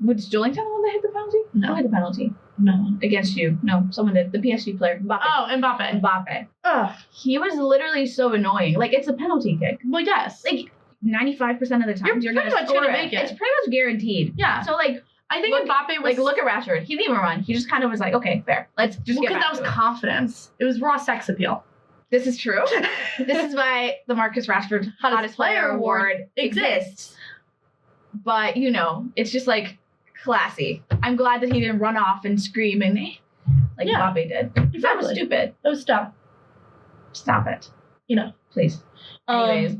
Was Joelinton the one that hit the penalty? No. Who hit the penalty? No. Against you. No, someone did. The PSG player. Mbappe. Oh, Mbappe. Ugh. He was literally so annoying. Like, it's a penalty kick. Well, yes. Like, 95% of the time, you're pretty going much going to make it. It's pretty much guaranteed. Yeah. So, like, I think Mbappe was... Like, look at Rashford. He didn't even run. He just kind of was like, okay, fair. Let's just get back to it. Because that was confidence. It was raw sex appeal. This is true. This is why the Marcus Rashford Hottest Player Award exists. But, you know, it's just, like, classy. I'm glad that he didn't run off and scream and like Mbappe did. Exactly. That was stupid. That was dumb. Stop it. You know. Please. Anyways.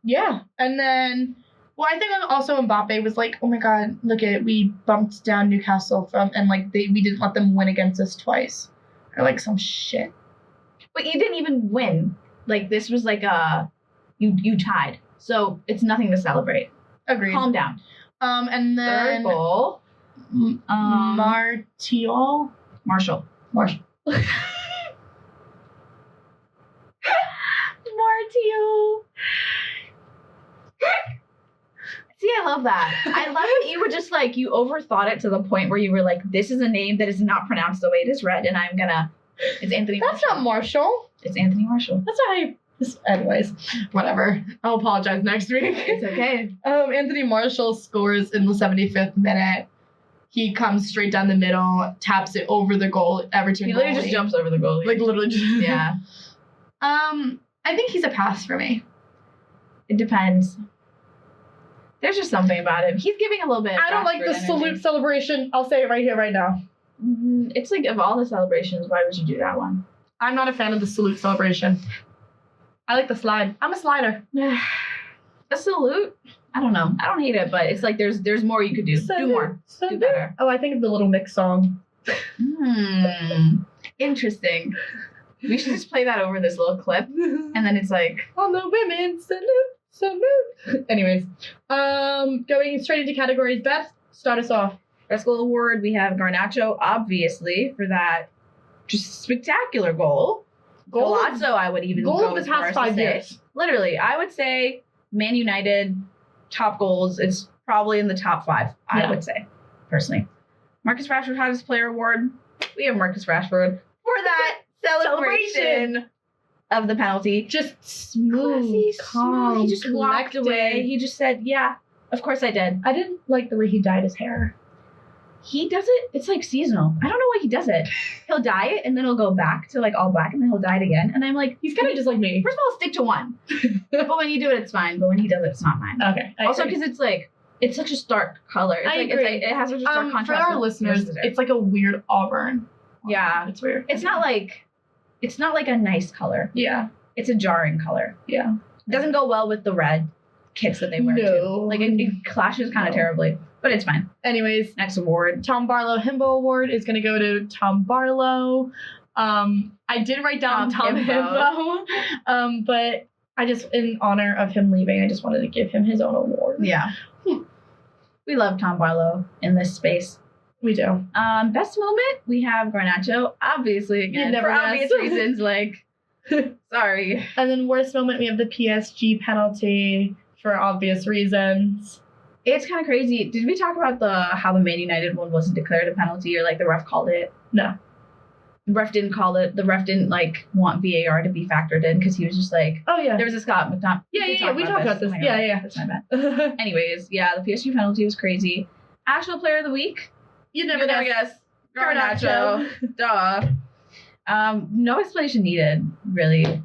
Yeah. And then... Well, I think also Mbappe was like, oh my God, look at it. We bumped down Newcastle and we didn't let them win against us twice. Or like some shit. But you didn't even win. Like, this was like you tied. So it's nothing to celebrate. Agreed. Calm down. And then... Third goal. Martial. Martial. See, I love that. I love that you were just like, you overthought it to the point where you were like, this is a name that is not pronounced the way it is read, and I'm gonna... It's Anthony Martial. That's not Marshall. It's Anthony Martial. That's how I... Anyways, whatever. I'll apologize next week. It's okay. Anthony Martial scores in the 75th minute. He comes straight down the middle, taps it over the goal. Everton He literally just jumps over the goalie. Like, literally just... Yeah. I think he's a pass for me. It depends. There's just something about him. He's giving a little bit. I don't like the salute celebration. I'll say it right here, right now. It's like, of all the celebrations, why would you do that one? I'm not a fan of the salute celebration. I like the slide. I'm a slider. a salute. I don't know. I don't hate it, but it's like there's more you could do. Do more. Do better. Oh, I think of the Little Mix song. Interesting. We should just play that over this little clip, and then it's like all the women salute. Anyways, going straight into categories. Beth, start us off. best goal award. We have Garnacho, obviously, for that just spectacular goal. Golazzo, I would even goal go of the as far past as 5 to say. years. Literally, I would say Man United top goals. It's probably in the top 5. I would say, personally. Marcus Rashford had his player award. We have Marcus Rashford for that celebration of the penalty. Just smooth, calm, He just walked away. He just said, "Yeah, of course I did." I didn't like the way he dyed his hair. He does it. It's like seasonal. I don't know why he does it. He'll dye it and then he'll go back to like all black and then he'll dye it again. And I'm like, He's kind of just like me. first of all, stick to one. But when you do it, it's fine. But when he does it, it's not fine. Okay. Also, because it's like it's such a stark color. It's I like, agree. It has such a stark contrast. For our listeners, it's like a weird auburn. Yeah, It's weird. it's not like a nice color. Yeah. It's a jarring color. Yeah. It doesn't go well with the red kits that they wear too. Like it clashes kind of terribly, but it's fine. Anyways, Next award. Tom Barlow Himbo Award is going to go to Tom Barlow. I did write down Tom Himbo, but I just, in honor of him leaving, I just wanted to give him his own award. Yeah. We love Tom Barlow in this space. We do. Best moment, we have Garnacho, obviously, again, for obvious reasons, like, sorry. And then worst moment, we have the PSG penalty for obvious reasons. It's kind of crazy. Did we talk about how the Man United one wasn't declared a penalty, or like the ref called it? No. The ref didn't call it. The ref didn't like want VAR to be factored in because he was just like, oh yeah, there was a Scott McTominay. We talked about this. Oh Yeah. That's my bad. Anyways, yeah, the PSG penalty was crazy. Actual player of the week. You never guess. Garnacho. Duh. No explanation needed, really.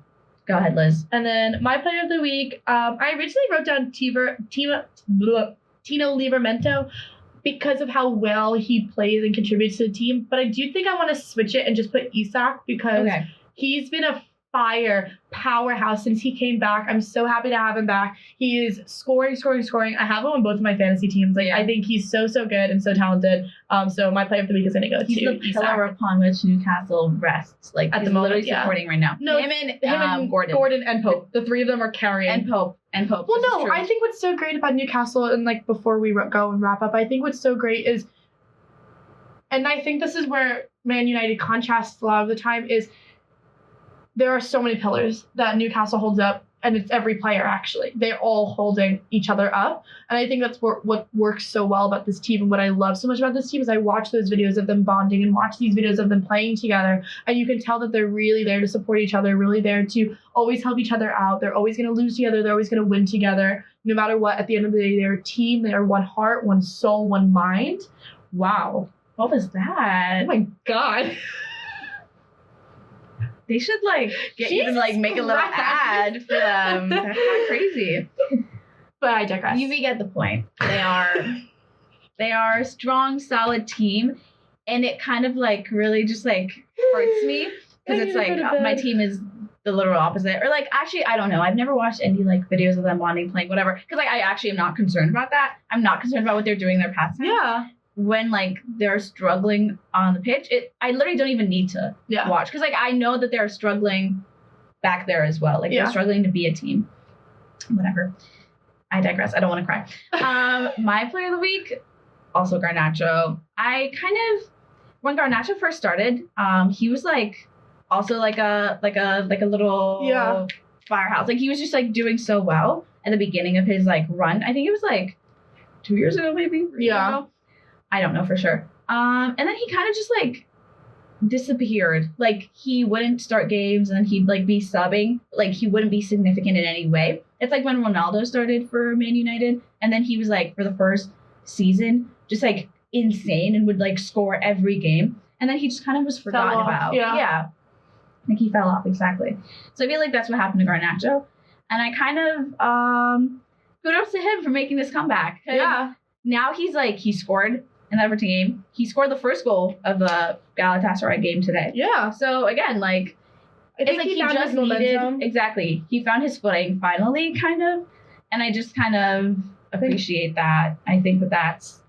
Go ahead, Liz. And then my player of the week, I originally wrote down Tino Livramento because of how well he plays and contributes to the team. But I do think I want to switch it and just put Isak because he's been a fire powerhouse since he came back. I'm so happy to have him back. He is scoring. I have him on both of my fantasy teams. I think he's so good and so talented. So my player of the week is going to go to Isak. He's the pillar upon which Newcastle rests. Like at the moment, literally supporting right now. No, him and Gordon and Pope. The three of them are carrying. And Pope. Well, no, I think what's so great about Newcastle, and like before we go and wrap up, I think what's so great is, and I think this is where Man United contrasts a lot of the time, is there are so many pillars that Newcastle holds up, and it's every player, actually. They're all holding each other up. And I think that's what works so well about this team. And what I love so much about this team is I watch those videos of them bonding and watch these videos of them playing together. And you can tell that they're really there to support each other, really there to always help each other out. They're always going to lose together. They're always going to win together. No matter what, at the end of the day, they're a team. They are one heart, one soul, one mind. Wow. What was that? Oh, my God. They should make a little ad for them. That's not crazy. But I digress. You get the point. They are a strong, solid team, and it kind of really just hurts me because it's my team is the literal opposite. Or actually, I don't know. I've never watched any videos of them bonding, playing, whatever. Because I actually am not concerned about that. I'm not concerned about what they're doing in their pastime. Yeah. When they're struggling on the pitch, I literally don't even need to watch because I know that they're struggling back there as well. They're struggling to be a team. Whatever. I digress. I don't want to cry. My player of the week, also Garnacho. I kind of, when Garnacho first started, he was also a little firehouse. He was just doing so well at the beginning of his run. I think it was 2 years ago, maybe. Yeah. I don't know for sure. And then he kind of just disappeared. He wouldn't start games and he'd be subbing. He wouldn't be significant in any way. It's when Ronaldo started for Man United, and then he was for the first season just insane and would score every game. And then he just kind of was forgotten about. Yeah. He fell off, exactly. So I feel that's what happened to Garnacho. And I kind of kudos to him for making this comeback. Yeah. Now he scored in the Everton game. He scored the first goal of the Galatasaray game today. Yeah. So again, I think he just needed, exactly. He found his footing finally, kind of. And I just kind of appreciate that. I think that that's,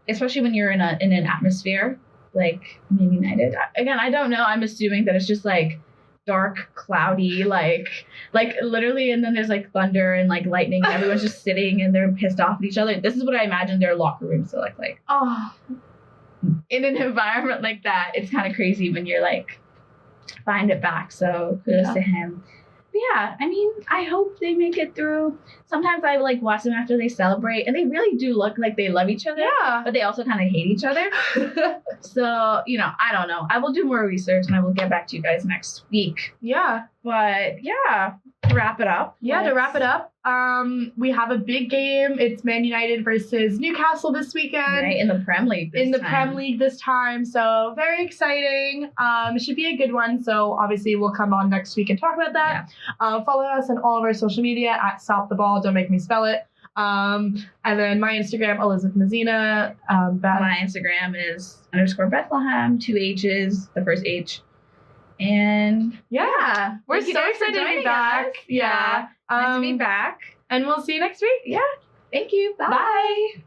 especially when you're in an atmosphere like Man United. Again, I don't know. I'm assuming that it's just like dark, cloudy, like literally, and then there's like thunder and like lightning. And everyone's just sitting and they're pissed off at each other. This is what I imagine their locker rooms to look like. Oh, in an environment like that, it's kind of crazy when you're like, find it back. So kudos to him. But yeah, I mean, I hope they make it through. Sometimes I like watch them after they celebrate, and they really do look like they love each other. Yeah. But they also kind of hate each other. So, you know, I don't know. I will do more research and I will get back to you guys next week. Yeah. But yeah, to wrap it up. We have a big game. It's Man United versus Newcastle this weekend. Right, in the Prem League this time. So very exciting. It should be a good one. So obviously we'll come on next week and talk about that. Yeah. Follow us on all of our social media at Stop the Ball. Don't make me spell it. And then my Instagram, Elizabeth Mazina. Beth. My Instagram is _Bethlehem, 2 H's, the first H. And yeah, we're so excited to be back. Yeah. Nice to be back. And we'll see you next week. Yeah. Thank you. Bye. Bye.